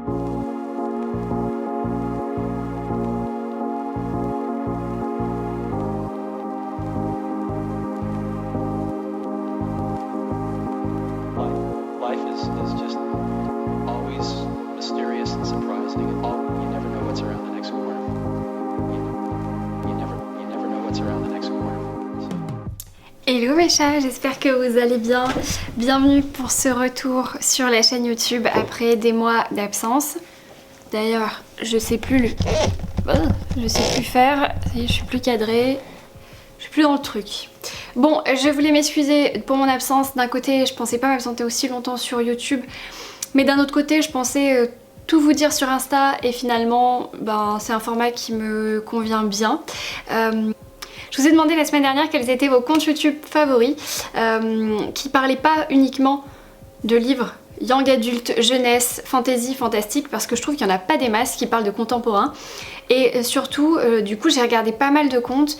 Life is just always mysterious and surprising. You never know what's around the next corner. You never know what's around the next corner. Hello mes chats, j'espère que vous allez bien. Bienvenue pour ce retour sur la chaîne YouTube après des mois d'absence. D'ailleurs, je sais plus faire, ça y est, je suis plus cadrée, je suis plus dans le truc. Bon, je voulais m'excuser pour mon absence. D'un côté, je pensais pas m'absenter aussi longtemps sur YouTube, mais d'un autre côté, je pensais tout vous dire sur Insta et finalement, c'est un format qui me convient bien. Je vous ai demandé la semaine dernière quels étaient vos comptes YouTube favoris qui parlaient pas uniquement de livres young adulte, jeunesse, fantasy, fantastique, parce que je trouve qu'il n'y en a pas des masses qui parlent de contemporain. Et surtout, du coup, j'ai regardé pas mal de comptes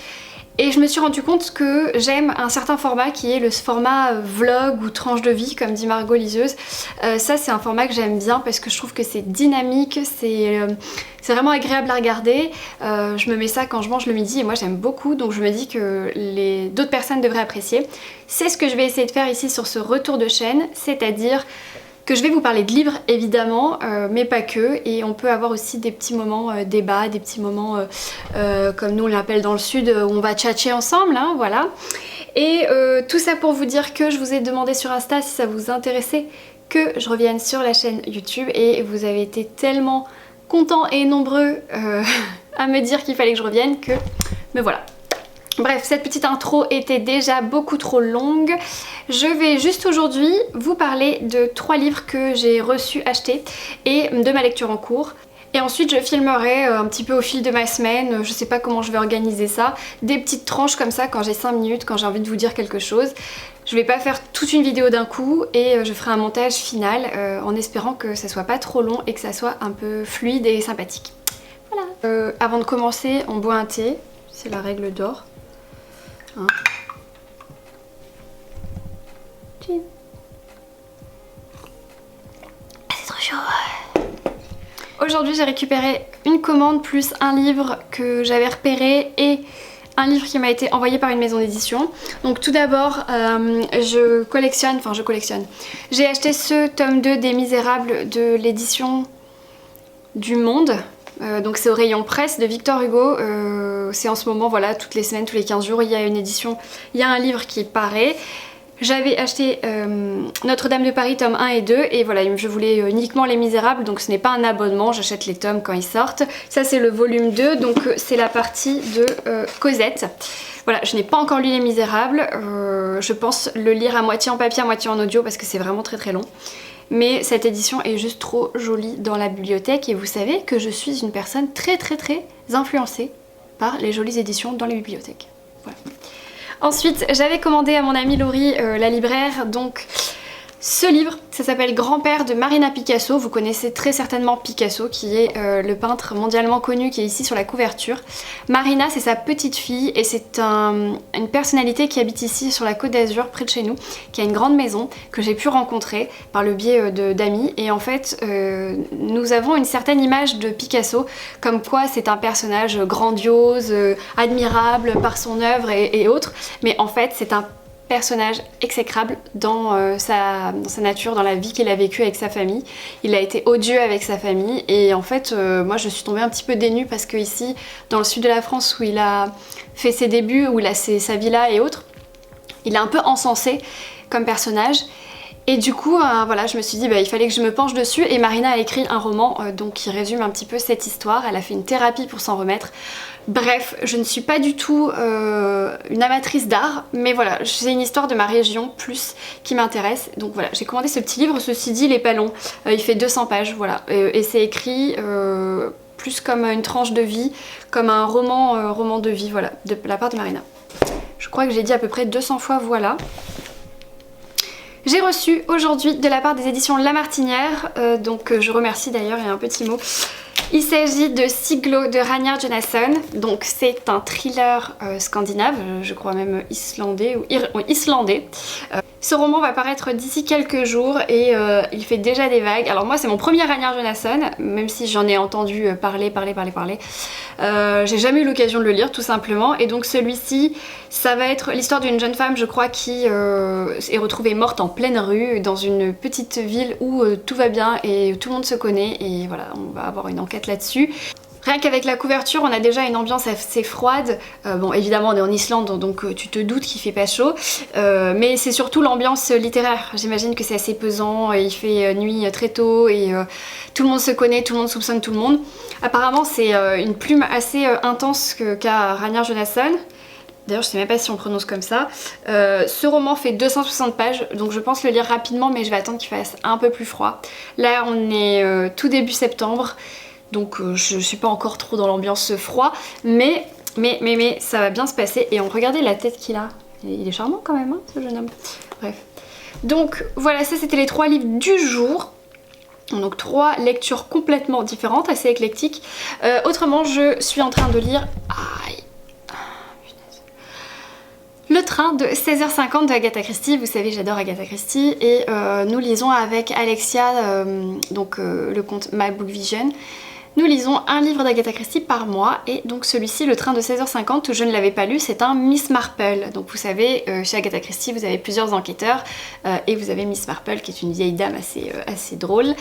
et je me suis rendu compte que j'aime un certain format qui est le format vlog ou tranche de vie, comme dit Margot Liseuse. Ça, c'est un format que j'aime bien parce que je trouve que c'est dynamique, c'est vraiment agréable à regarder. Je me mets ça quand je mange le midi et moi j'aime beaucoup, donc je me dis que d'autres personnes devraient apprécier. C'est ce que je vais essayer de faire ici sur ce retour de chaîne, c'est-à-dire que je vais vous parler de livres évidemment, mais pas que, et on peut avoir aussi des petits moments débat, des petits moments comme nous on l'appelle dans le sud, où on va tchatcher ensemble, hein, voilà. Et tout ça pour vous dire que je vous ai demandé sur Insta si ça vous intéressait que je revienne sur la chaîne YouTube, et vous avez été tellement contents et nombreux à me dire qu'il fallait que je revienne que me voilà. Bref, cette petite intro était déjà beaucoup trop longue. Je vais juste aujourd'hui vous parler de 3 livres que j'ai reçus, achetés et de ma lecture en cours. Et ensuite je filmerai un petit peu au fil de ma semaine, je sais pas comment je vais organiser ça, des petites tranches comme ça quand j'ai 5 minutes, quand j'ai envie de vous dire quelque chose. Je vais pas faire toute une vidéo d'un coup et je ferai un montage final en espérant que ça soit pas trop long et que ça soit un peu fluide et sympathique. Voilà. Avant de commencer, on boit un thé, c'est la règle d'or. Hein. C'est trop chaud. Aujourd'hui j'ai récupéré une commande plus un livre que j'avais repéré et un livre qui m'a été envoyé par une maison d'édition. Donc tout d'abord je collectionne. J'ai acheté ce tome 2 des Misérables de l'édition du Monde. Donc c'est au rayon presse de Victor Hugo, c'est en ce moment, voilà, toutes les semaines, tous les 15 jours il y a une édition, il y a un livre qui paraît. J'avais acheté Notre-Dame de Paris tome 1 et 2 et voilà, je voulais uniquement Les Misérables, donc ce n'est pas un abonnement, j'achète les tomes quand ils sortent. Ça c'est le volume 2, donc c'est la partie de Cosette. Voilà, je n'ai pas encore lu Les Misérables, je pense le lire à moitié en papier, à moitié en audio parce que c'est vraiment très très long. Mais cette édition est juste trop jolie dans la bibliothèque et vous savez que je suis une personne très influencée par les jolies éditions dans les bibliothèques. Voilà. Ensuite, j'avais commandé à mon amie Laurie, la libraire, donc ce livre, ça s'appelle Grand-père de Marina Picasso. Vous connaissez très certainement Picasso qui est le peintre mondialement connu qui est ici sur la couverture. Marina, c'est sa petite fille et c'est une personnalité qui habite ici sur la Côte d'Azur près de chez nous, qui a une grande maison que j'ai pu rencontrer par le biais d'amis. Et en fait, nous avons une certaine image de Picasso, comme quoi c'est un personnage grandiose, admirable par son œuvre et autres. Mais en fait, c'est un personnage exécrable dans sa nature, dans la vie qu'il a vécue avec sa famille. Il a été odieux avec sa famille et en fait moi je suis tombée un petit peu dénue parce que ici dans le sud de la France où il a fait ses débuts, où il a sa villa et autres, il est un peu encensé comme personnage. Et du coup, voilà, je me suis dit il fallait que je me penche dessus et Marina a écrit un roman donc qui résume un petit peu cette histoire. Elle a fait une thérapie pour s'en remettre. Bref, je ne suis pas du tout une amatrice d'art, mais voilà, c'est une histoire de ma région plus qui m'intéresse. Donc voilà, j'ai commandé ce petit livre, ceci dit il est pas long, il fait 200 pages, voilà. Et c'est écrit plus comme une tranche de vie, comme un roman de vie, voilà, de la part de Marina. Je crois que j'ai dit à peu près 200 fois voilà. J'ai reçu aujourd'hui de la part des éditions La Martinière, donc je remercie d'ailleurs, il y a un petit mot. Il s'agit de Siglo de Ragnar Jonasson. Donc c'est un thriller scandinave, je crois même islandais ou islandais. Ce roman va paraître d'ici quelques jours et il fait déjà des vagues. Alors moi c'est mon premier Ragnar Jonasson, même si j'en ai entendu parler. J'ai jamais eu l'occasion de le lire tout simplement. Et donc celui-ci, ça va être l'histoire d'une jeune femme, je crois, qui est retrouvée morte en pleine rue dans une petite ville où tout va bien et tout le monde se connaît. Et voilà, on va avoir une enquête là-dessus. Rien qu'avec la couverture, on a déjà une ambiance assez froide. Bon, évidemment, on est en Islande, donc tu te doutes qu'il fait pas chaud. Mais c'est surtout l'ambiance littéraire. J'imagine que c'est assez pesant, il fait nuit très tôt et tout le monde se connaît, tout le monde soupçonne tout le monde. Apparemment, c'est une plume assez intense qu'a Ragnar Jonasson. D'ailleurs, je sais même pas si on prononce comme ça. Ce roman fait 260 pages, donc je pense le lire rapidement, mais je vais attendre qu'il fasse un peu plus froid. Là, on est tout début septembre. Donc je suis pas encore trop dans l'ambiance froid, mais ça va bien se passer. Et on regardait la tête qu'il a. Il est charmant quand même, hein, ce jeune homme. Bref. Donc voilà, ça c'était les 3 livres du jour. Donc 3 lectures complètement différentes, assez éclectiques. Autrement, je suis en train de lire... Aïe. Le train de 16h50 de Agatha Christie. Vous savez, j'adore Agatha Christie. Et nous lisons avec Alexia, le conte My Book Vision. Nous lisons un livre d'Agatha Christie par mois et donc celui-ci, Le train de 16h50, je ne l'avais pas lu, c'est un Miss Marple. Donc vous savez, chez Agatha Christie, vous avez plusieurs enquêteurs et vous avez Miss Marple qui est une vieille dame assez drôle.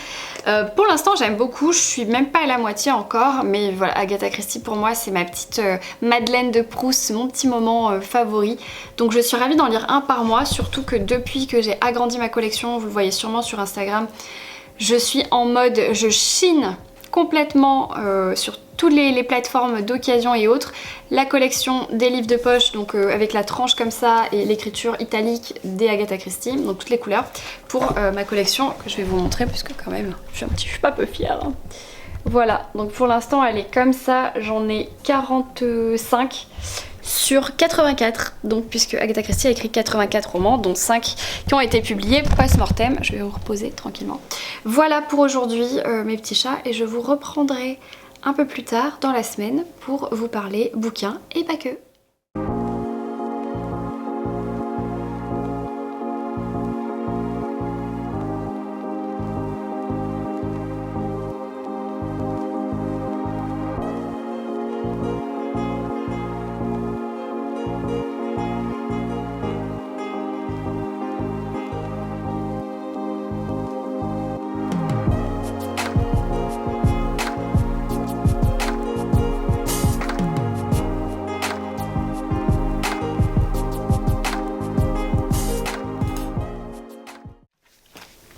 Pour l'instant, j'aime beaucoup, je suis même pas à la moitié encore, mais voilà, Agatha Christie pour moi, c'est ma petite Madeleine de Proust, mon petit moment favori. Donc je suis ravie d'en lire un par mois, surtout que depuis que j'ai agrandi ma collection, vous le voyez sûrement sur Instagram, je suis en mode, je chine complètement sur toutes les plateformes d'occasion et autres, la collection des livres de poche, donc avec la tranche comme ça et l'écriture italique des Agatha Christie, donc toutes les couleurs, pour ma collection que je vais vous montrer puisque quand même je suis pas peu fière. Hein. Voilà, donc pour l'instant elle est comme ça, j'en ai 45 sur 84, donc puisque Agatha Christie a écrit 84 romans, dont 5 qui ont été publiés post-mortem. Je vais vous reposer tranquillement. Voilà pour aujourd'hui mes petits chats, et je vous reprendrai un peu plus tard dans la semaine pour vous parler bouquins et pas que.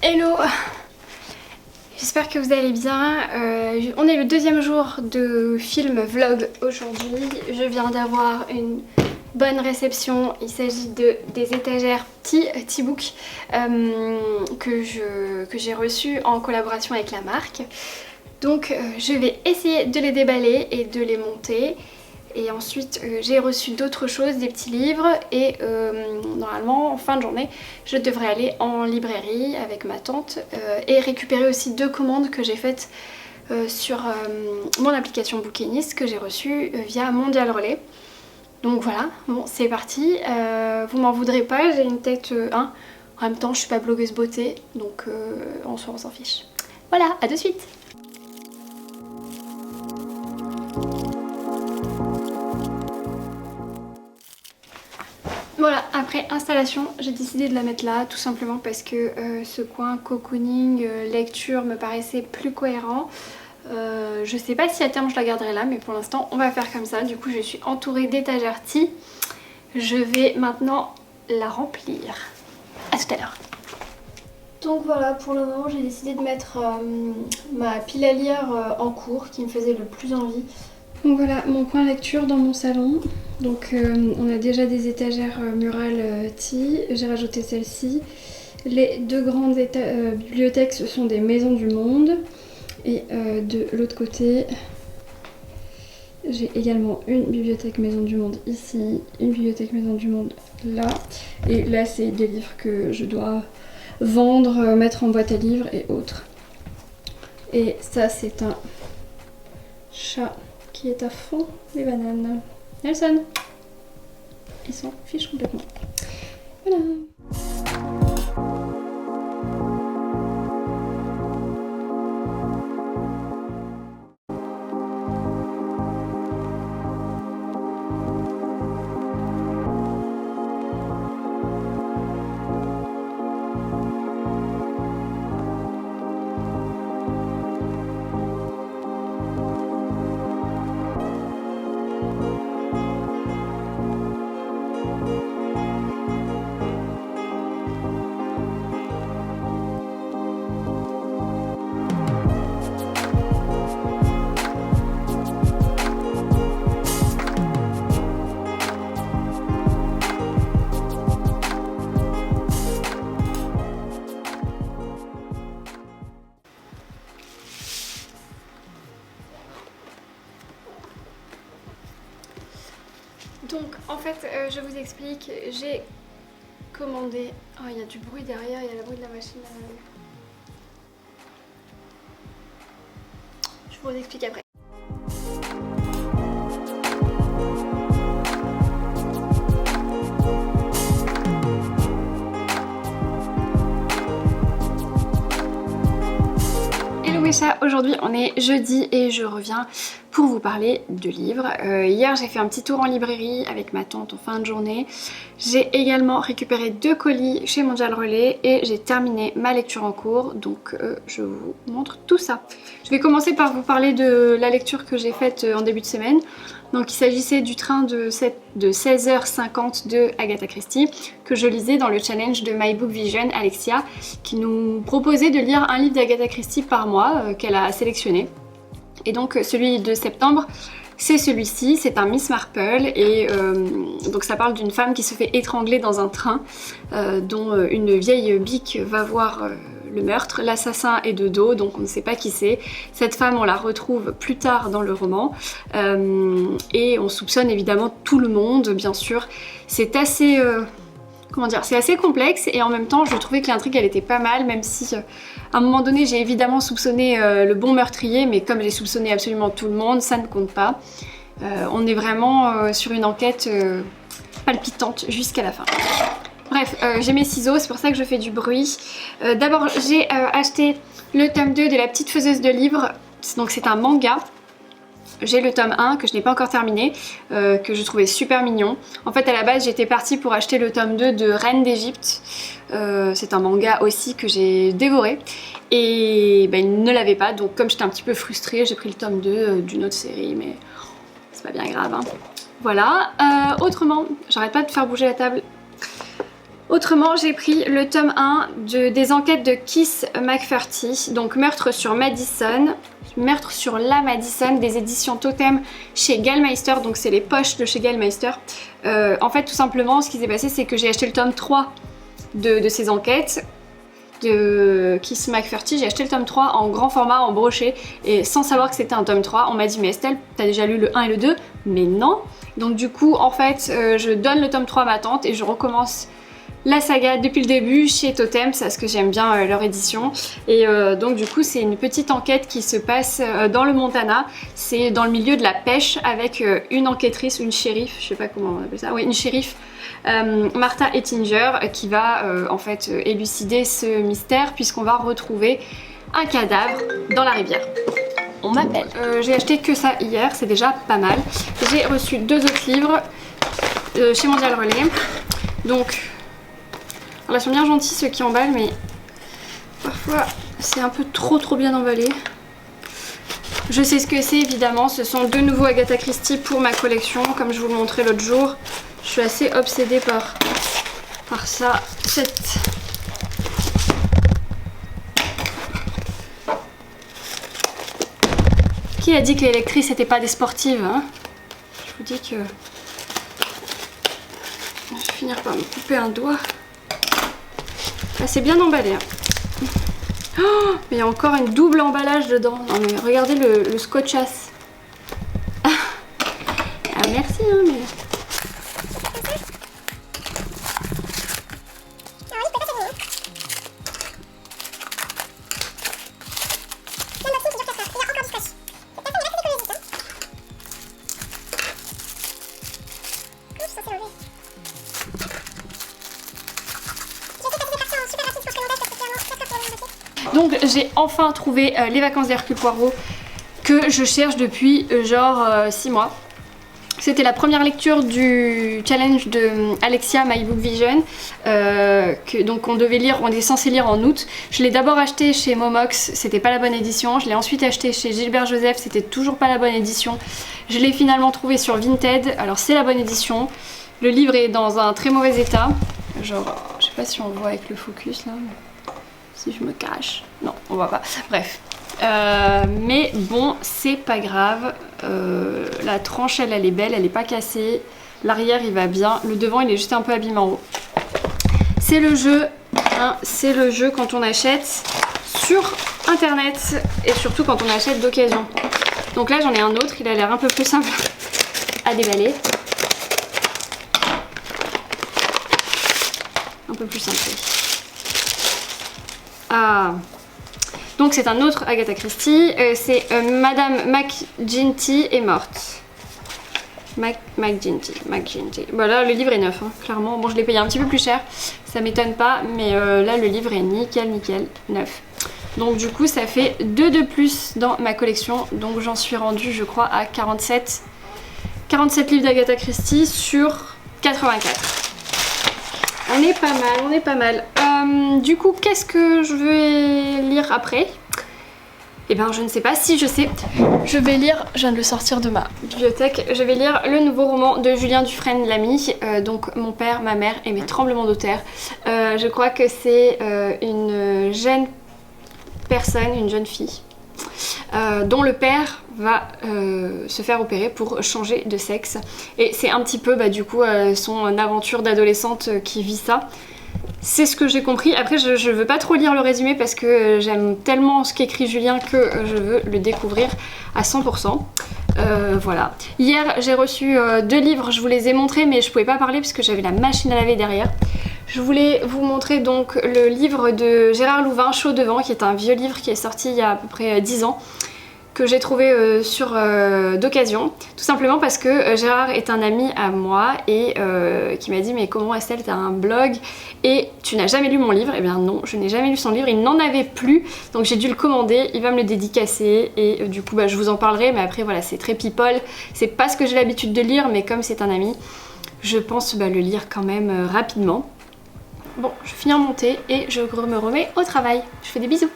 Hello, j'espère que vous allez bien. On est le 2e jour de film vlog aujourd'hui. Je viens d'avoir une bonne réception. Il s'agit des étagères T-Book que j'ai reçues en collaboration avec la marque. Donc je vais essayer de les déballer et de les monter. Et ensuite j'ai reçu d'autres choses, des petits livres, et normalement en fin de journée je devrais aller en librairie avec ma tante et récupérer aussi 2 commandes que j'ai faites sur mon application Bookinist que j'ai reçue via Mondial Relais. Donc voilà, bon c'est parti, vous m'en voudrez pas, j'ai une tête 1, en même temps je suis pas blogueuse beauté, donc en soi on s'en fiche. Voilà, à de suite. Voilà, après installation, j'ai décidé de la mettre là, tout simplement parce que ce coin cocooning, lecture me paraissait plus cohérent. Je sais pas si à terme je la garderai là, mais pour l'instant on va faire comme ça. Du coup je suis entourée d'étagères T. Je vais maintenant la remplir. À tout à l'heure. Donc voilà, pour le moment j'ai décidé de mettre ma pile à lire en cours qui me faisait le plus envie. Donc voilà mon coin lecture dans mon salon. Donc on a déjà des étagères murales T, j'ai rajouté celle-ci. Les 2 grandes bibliothèques, ce sont des maisons du monde. Et de l'autre côté, j'ai également une bibliothèque maison du monde ici, une bibliothèque maison du monde là. Et là c'est des livres que je dois vendre, mettre en boîte à livres et autres. Et ça c'est un chat qui est à fond les bananes. Nelson, il s'en fiche complètement. Voilà. Donc en fait je vous explique, j'ai commandé... Oh il y a du bruit derrière, il y a le bruit de la machine à laver. Je vous explique après. Hello mes chats, aujourd'hui on est jeudi et je reviens pour vous parler de livres. Hier j'ai fait un petit tour en librairie avec ma tante en fin de journée. J'ai également récupéré 2 colis chez Mondial Relais et j'ai terminé ma lecture en cours, donc je vous montre tout ça. Je vais commencer par vous parler de la lecture que j'ai faite en début de semaine. Donc il s'agissait du train de 16h50 de Agatha Christie que je lisais dans le challenge de My Book Vision Alexia qui nous proposait de lire un livre d'Agatha Christie par mois qu'elle a sélectionné. Et donc celui de septembre, c'est celui-ci, c'est un Miss Marple et donc ça parle d'une femme qui se fait étrangler dans un train dont une vieille bique va voir le meurtre. L'assassin est de dos, donc on ne sait pas qui c'est. Cette femme, on la retrouve plus tard dans le roman et on soupçonne évidemment tout le monde, bien sûr. C'est assez... comment dire, c'est assez complexe et en même temps je trouvais que l'intrigue elle était pas mal, même si à un moment donné j'ai évidemment soupçonné le bon meurtrier, mais comme j'ai soupçonné absolument tout le monde, ça ne compte pas. On est vraiment sur une enquête palpitante jusqu'à la fin. Bref, j'ai mes ciseaux, c'est pour ça que je fais du bruit. D'abord j'ai acheté le tome 2 de La Petite Faiseuse de Livres, donc c'est un manga. J'ai le tome 1 que je n'ai pas encore terminé, que je trouvais super mignon. En fait à la base j'étais partie pour acheter le tome 2 de Reine d'Égypte. C'est un manga aussi que j'ai dévoré. Et ben, il ne l'avait pas, donc comme j'étais un petit peu frustrée, j'ai pris le tome 2 d'une autre série, mais c'est pas bien grave. Hein. Voilà. Autrement, j'arrête pas de faire bouger la table. Autrement, j'ai pris le tome 1 des enquêtes de Keith McFarty, donc Meurtre sur Madison. Meurtre sur la Madison des éditions Totem chez Gallmeister, donc c'est les poches de chez Gallmeister. En fait tout simplement ce qui s'est passé c'est que j'ai acheté le tome 3 de ces enquêtes de Keith McFarty, j'ai acheté le tome 3 en grand format, en brochet et sans savoir que c'était un tome 3, on m'a dit mais Estelle t'as déjà lu le 1 et le 2? Mais non. Donc du coup en fait je donne le tome 3 à ma tante et je recommence la saga depuis le début chez Totem, c'est parce que j'aime bien leur édition. Et donc du coup c'est une petite enquête qui se passe dans le Montana. C'est dans le milieu de la pêche avec une enquêtrice, une shérif, je sais pas comment on appelle ça, oui une shérif, Martha Ettinger, qui va en fait élucider ce mystère puisqu'on va retrouver un cadavre dans la rivière. On m'appelle. J'ai acheté que ça hier, c'est déjà pas mal. J'ai reçu 2 autres livres chez Mondial Relais. Donc alors, ils sont bien gentils ceux qui emballent, mais parfois c'est un peu trop bien emballé. Je sais ce que c'est évidemment, ce sont 2 nouveaux Agatha Christie pour ma collection, comme je vous le montrais l'autre jour. Je suis assez obsédée par ça. Qui a dit que les lectrices n'étaient pas des sportives, hein? Je vous dis que je vais finir par me couper un doigt. Ah, c'est bien emballé. Hein. Oh, mais il y a encore une double emballage dedans. Non mais regardez le scotchasse. Ah, merci hein, mais... Donc j'ai enfin trouvé Les Vacances d'Hercule Poirot que je cherche depuis genre 6 mois. C'était la première lecture du challenge de Alexia My Book Vision donc on est censé lire en août. Je l'ai d'abord acheté chez Momox, c'était pas la bonne édition. Je l'ai ensuite acheté chez Gilbert Joseph, c'était toujours pas la bonne édition. Je l'ai finalement trouvé sur Vinted, alors c'est la bonne édition. Le livre est dans un très mauvais état. Genre, je sais pas si on voit avec le focus là. Si je me cache. Non, on voit pas. Bref. Mais bon, c'est pas grave. La tranche, elle est belle, elle est pas cassée. L'arrière, il va bien. Le devant, il est juste un peu abîmé en haut. C'est le jeu. Hein, c'est le jeu quand on achète sur internet et surtout quand on achète d'occasion. Donc là, j'en ai un autre. Il a l'air un peu plus simple à déballer. Un peu plus simple. Ah. Donc c'est un autre Agatha Christie, c'est Madame McGinty est morte. McGinty. Voilà, le livre est neuf, hein, clairement. Bon, je l'ai payé un petit peu plus cher, ça m'étonne pas, mais là le livre est nickel, neuf. Donc du coup ça fait 2 de plus dans ma collection, donc j'en suis rendue je crois à 47 livres d'Agatha Christie sur 84. On est pas mal. Du coup, qu'est-ce que je vais lire après? Eh ben, je ne sais pas. Si, je sais. Je vais lire, je viens de le sortir de ma bibliothèque, je vais lire le nouveau roman de Julien Dufresne-Lamy, donc Mon père, ma mère et mes tremblements de terre. Je crois que c'est une jeune personne, une jeune fille, dont le père va se faire opérer pour changer de sexe. Et c'est un petit peu du coup son aventure d'adolescente qui vit ça. C'est ce que j'ai compris. Après je veux pas trop lire le résumé parce que j'aime tellement ce qu'écrit Julien que je veux le découvrir à 100%. Voilà. Hier j'ai reçu 2 livres, je vous les ai montrés mais je pouvais pas parler parce que j'avais la machine à laver derrière. Je voulais vous montrer donc le livre de Gérard Louvain, Chaud devant, qui est un vieux livre qui est sorti il y a à peu près 10 ans, que j'ai trouvé d'occasion, tout simplement parce que Gérard est un ami à moi et qui m'a dit mais comment Estelle, t'as un blog et tu n'as jamais lu mon livre? Eh bien non, je n'ai jamais lu son livre, il n'en avait plus, donc j'ai dû le commander, il va me le dédicacer et du coup je vous en parlerai, mais après voilà, c'est très people, c'est pas ce que j'ai l'habitude de lire, mais comme c'est un ami, je pense le lire quand même rapidement. Bon, je finis en montée et je me remets au travail. Je fais des bisous.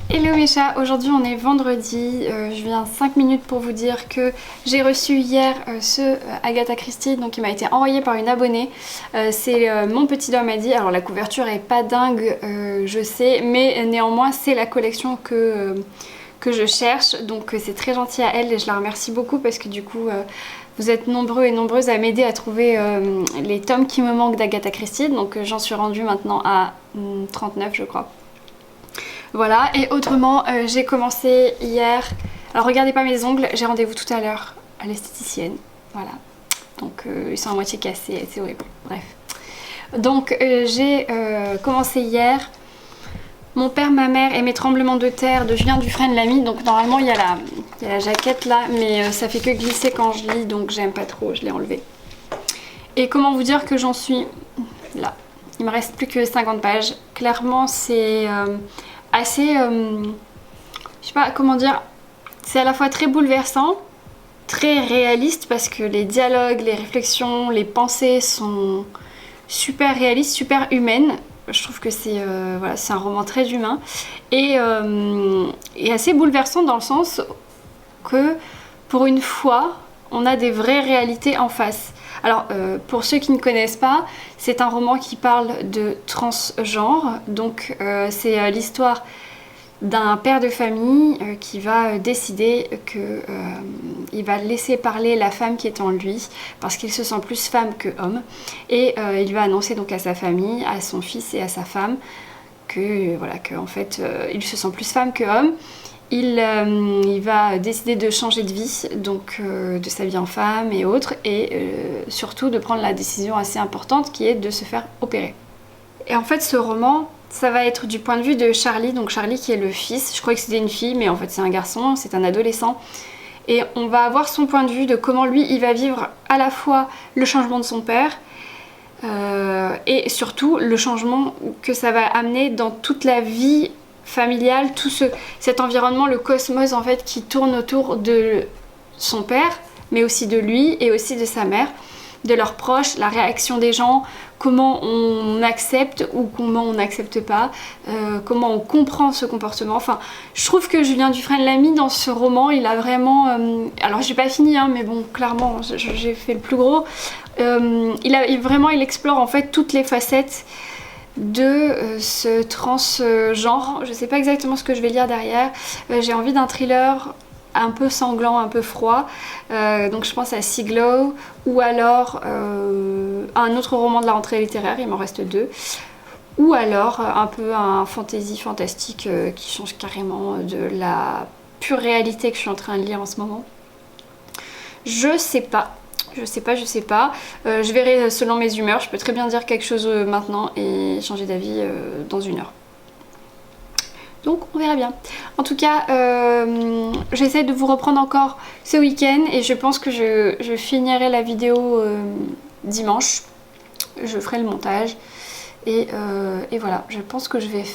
Hello mes chats, aujourd'hui on est vendredi, je viens 5 minutes pour vous dire que j'ai reçu hier ce Agatha Christie, donc il m'a été envoyé par une abonnée, c'est Mon petit doigt m'a dit, alors la couverture est pas dingue je sais, mais néanmoins c'est la collection que je cherche, donc c'est très gentil à elle et je la remercie beaucoup parce que du coup vous êtes nombreux et nombreuses à m'aider à trouver les tomes qui me manquent d'Agatha Christie, donc j'en suis rendue maintenant à 39 je crois. Voilà, et autrement, j'ai commencé hier, alors regardez pas mes ongles, j'ai rendez-vous tout à l'heure à l'esthéticienne, voilà, donc ils sont à moitié cassés, c'est horrible, bref. Donc j'ai commencé hier Mon père, ma mère et mes tremblements de terre de Julien Dufresne-Lamy, donc normalement il y a la jaquette là, mais ça fait que glisser quand je lis, donc j'aime pas trop, je l'ai enlevé. Et comment vous dire que j'en suis là, il me reste plus que 50 pages, clairement c'est... assez, je sais pas comment dire, c'est à la fois très bouleversant, très réaliste parce que les dialogues, les réflexions, les pensées sont super réalistes, super humaines. Je trouve que c'est voilà, c'est un roman très humain et assez bouleversant dans le sens que pour une fois, on a des vraies réalités en face. Alors pour ceux qui ne connaissent pas, c'est un roman qui parle de transgenre, donc c'est l'histoire d'un père de famille qui va décider qu'il va laisser parler la femme qui est en lui parce qu'il se sent plus femme que homme et il va annoncer donc à sa famille, à son fils et à sa femme que voilà, que en fait il se sent plus femme que homme il va décider de changer de vie, donc de sa vie en femme et autres, et surtout de prendre la décision assez importante qui est de se faire opérer. Et en fait ce roman, ça va être du point de vue de Charlie, donc Charlie qui est le fils, je croyais que c'était une fille mais en fait c'est un garçon, c'est un adolescent. Et on va avoir son point de vue de comment lui il va vivre à la fois le changement de son père et surtout le changement que ça va amener dans toute la vie familiale, tout cet environnement, le cosmos en fait qui tourne autour de son père, mais aussi de lui et aussi de sa mère, de leurs proches, la réaction des gens, comment on accepte ou comment on n'accepte pas, comment on comprend ce comportement. Enfin, je trouve que Julien Dufresne l'a mis dans ce roman, il a vraiment... alors j'ai pas fini, hein, mais bon, clairement, j'ai fait le plus gros. Il explore en fait toutes les facettes de ce transgenre. Je sais pas exactement ce que je vais lire derrière. J'ai envie d'un thriller un peu sanglant, un peu froid, donc je pense à Siglo ou alors un autre roman de la rentrée littéraire, il m'en reste 2, ou alors un peu un fantasy fantastique qui change carrément de la pure réalité que je suis en train de lire en ce moment. Je sais pas. Je verrai selon mes humeurs. Je peux très bien dire quelque chose maintenant et changer d'avis dans 1 heure. Donc on verra bien. En tout cas, j'essaie de vous reprendre encore ce week-end et je pense que je finirai la vidéo dimanche. Je ferai le montage et voilà. Je pense que je vais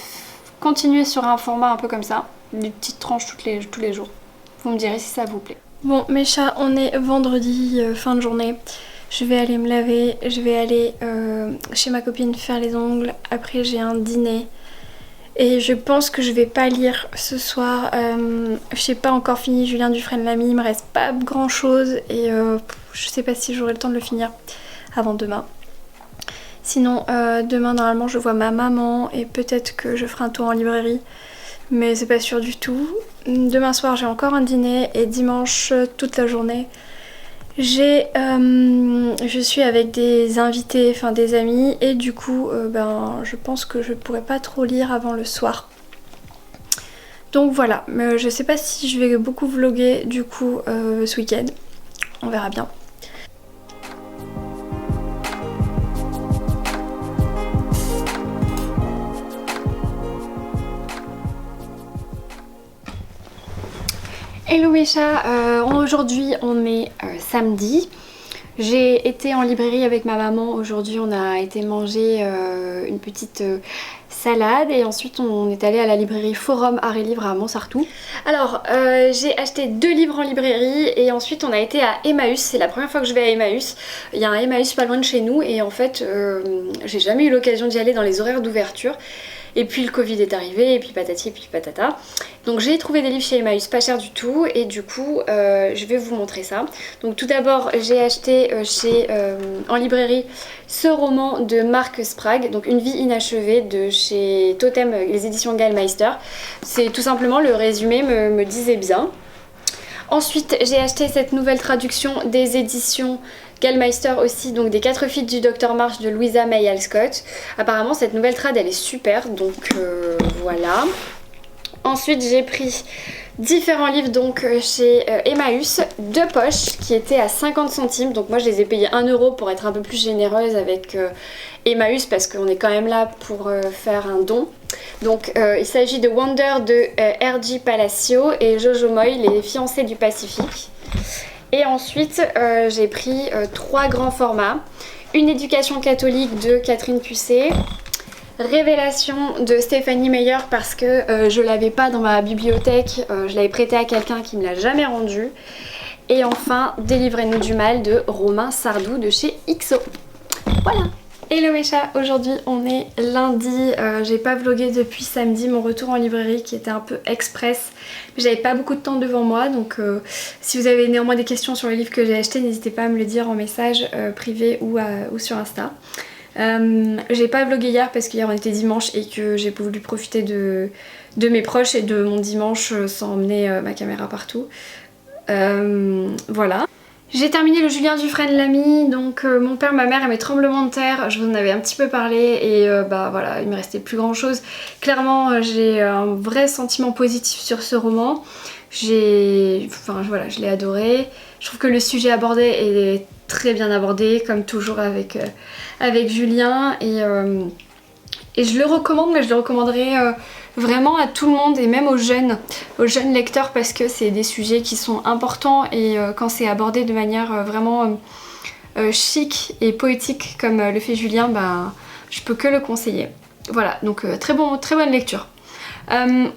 continuer sur un format un peu comme ça, des petites tranches tous les jours. Vous me direz si ça vous plaît. Bon mes chats, on est vendredi, fin de journée. Je vais aller me laver, je vais aller chez ma copine faire les ongles. Après j'ai un dîner. Et je pense que je vais pas lire ce soir. Je sais pas encore fini Julien Dufresne l'a mis, il me reste pas grand chose. Et je sais pas si j'aurai le temps de le finir avant demain. Sinon demain normalement je vois ma maman et peut-être que je ferai un tour en librairie. Mais c'est pas sûr du tout. Demain soir j'ai encore un dîner et dimanche toute la journée je suis avec des invités, enfin des amis, et du coup je pense que je pourrais pas trop lire avant le soir. Donc voilà, mais je sais pas si je vais beaucoup vlogger du coup ce week-end, on verra bien. Hello mes chats, aujourd'hui on est samedi. J'ai été en librairie avec ma maman, aujourd'hui on a été manger une petite salade et ensuite on est allé à la librairie Forum Art et Livre à Montsartou. Alors j'ai acheté 2 livres en librairie et ensuite on a été à Emmaüs, c'est la première fois que je vais à Emmaüs. Il y a un Emmaüs pas loin de chez nous et en fait j'ai jamais eu l'occasion d'y aller dans les horaires d'ouverture. Et puis le Covid est arrivé, et puis patati, et puis patata. Donc j'ai trouvé des livres chez Emmaüs pas cher du tout, et du coup je vais vous montrer ça. Donc tout d'abord j'ai acheté en librairie ce roman de Marc Sprague, donc Une vie inachevée de chez Totem, les éditions Gallmeister. C'est tout simplement, le résumé me disait bien. Ensuite j'ai acheté cette nouvelle traduction des éditions Gallmeister aussi, donc des 4 filles du Dr March de Louisa May Alcott. Apparemment cette nouvelle trad elle est super, donc voilà. Ensuite j'ai pris différents livres donc chez Emmaüs, 2 poches qui étaient à 50 centimes, donc moi je les ai payés 1 € pour être un peu plus généreuse avec Emmaüs parce qu'on est quand même là pour faire un don. Donc il s'agit de Wonder de R.J. Palacio et Jojo Moy, les fiancés du Pacifique. Et ensuite j'ai pris 3 grands formats. Une éducation catholique de Catherine Pusset, Révélation de Stéphanie Meyer parce que je l'avais pas dans ma bibliothèque, je l'avais prêté à quelqu'un qui me l'a jamais rendu. Et enfin Délivrez-nous du mal de Romain Sardou de chez XO. Voilà. Hello mes chats, aujourd'hui on est lundi, j'ai pas vlogué depuis samedi mon retour en librairie qui était un peu express, mais j'avais pas beaucoup de temps devant moi, donc si vous avez néanmoins des questions sur les livres que j'ai achetés, n'hésitez pas à me le dire en message privé ou sur Insta. J'ai pas vlogué hier parce qu'hier on était dimanche et que j'ai voulu profiter de mes proches et de mon dimanche sans emmener ma caméra partout. Voilà. J'ai terminé le Julien Dufresne l'ami, donc mon père, ma mère et mes tremblements de terre, je vous en avais un petit peu parlé et bah voilà, il me restait plus grand chose. Clairement j'ai un vrai sentiment positif sur ce roman, voilà, je l'ai adoré. Je trouve que le sujet abordé est très bien abordé, comme toujours avec Julien et je le recommande, mais je le recommanderais vraiment à tout le monde et même aux jeunes lecteurs parce que c'est des sujets qui sont importants et quand c'est abordé de manière vraiment chic et poétique comme le fait Julien, bah, je peux que le conseiller. Voilà, donc très bonne lecture.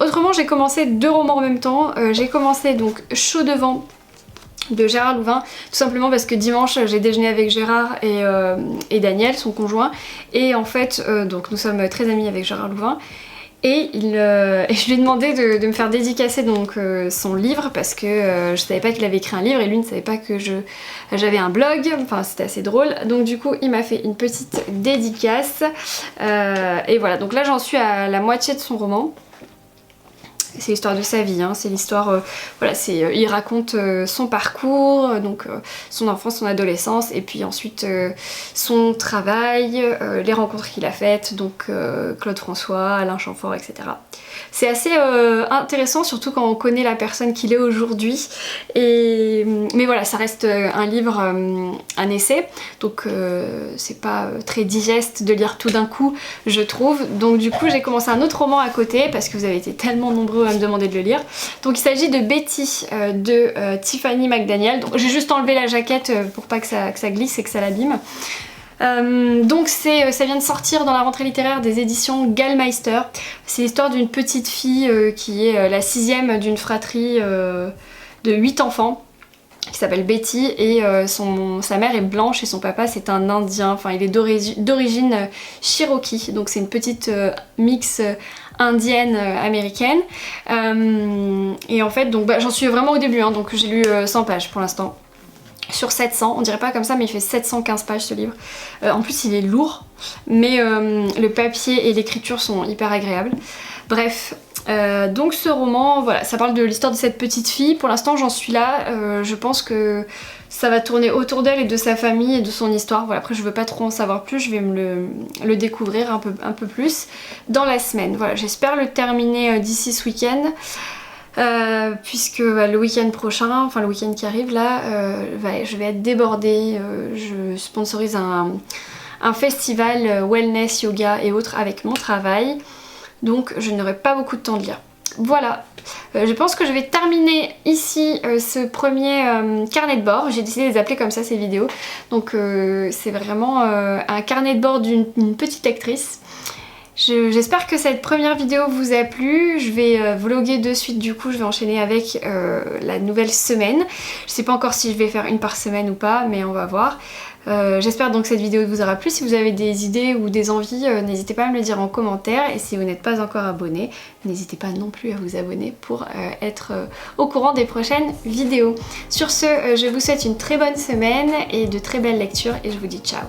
Autrement, j'ai commencé 2 romans en même temps. J'ai commencé donc Chaud de vent de Gérard Louvain, tout simplement parce que dimanche j'ai déjeuné avec Gérard et Daniel, son conjoint, et en fait donc nous sommes très amis avec Gérard Louvain. Et je lui ai demandé de me faire dédicacer donc son livre parce que je savais pas qu'il avait écrit un livre et lui ne savait pas que j'avais un blog, enfin c'était assez drôle. Donc du coup il m'a fait une petite dédicace et voilà, donc là j'en suis à la moitié de son roman. C'est l'histoire de sa vie, hein. C'est l'histoire, voilà, il raconte son parcours, donc son enfance, son adolescence, et puis ensuite son travail, les rencontres qu'il a faites, donc Claude François, Alain Chamfort, etc. C'est assez intéressant, surtout quand on connaît la personne qu'il est aujourd'hui, mais voilà, ça reste un livre, un essai, donc c'est pas très digeste de lire tout d'un coup, je trouve. Donc du coup j'ai commencé un autre roman à côté, parce que vous avez été tellement nombreux à me demander de le lire. Donc il s'agit de Betty de Tiffany McDaniel. Donc j'ai juste enlevé la jaquette pour pas que ça glisse et que ça l'abîme. Donc ça vient de sortir dans la rentrée littéraire des éditions Gallmeister. C'est l'histoire d'une petite fille qui est la 6e d'une fratrie de 8 enfants, qui s'appelle Betty, et sa mère est blanche et son papa c'est un indien, enfin il est d'origine Cherokee, donc c'est une petite mix indienne américaine. Et en fait donc j'en suis vraiment au début, hein, donc j'ai lu 100 pages pour l'instant. Sur 700, on dirait pas comme ça mais il fait 715 pages ce livre. En plus il est lourd, mais le papier et l'écriture sont hyper agréables. Bref, donc ce roman, voilà, ça parle de l'histoire de cette petite fille. Pour l'instant j'en suis là, je pense que ça va tourner autour d'elle et de sa famille et de son histoire. Voilà, après je veux pas trop en savoir plus, je vais le découvrir un peu plus dans la semaine. Voilà, j'espère le terminer d'ici ce week-end. Puisque le week-end prochain, enfin le week-end qui arrive là, je vais être débordée. Je sponsorise un festival wellness, yoga et autres avec mon travail, donc je n'aurai pas beaucoup de temps de lire. Voilà, je pense que je vais terminer ici ce premier carnet de bord. J'ai décidé de les appeler comme ça ces vidéos, donc c'est vraiment un carnet de bord d'une petite lectrice. J'espère que cette première vidéo vous a plu. Je vais vlogger de suite, du coup je vais enchaîner avec la nouvelle semaine. Je sais pas encore si je vais faire une par semaine ou pas, mais on va voir. J'espère donc que cette vidéo vous aura plu. Si vous avez des idées ou des envies, n'hésitez pas à me le dire en commentaire. Et si vous n'êtes pas encore abonné, n'hésitez pas non plus à vous abonner pour être au courant des prochaines vidéos. Sur ce, je vous souhaite une très bonne semaine et de très belles lectures et je vous dis ciao.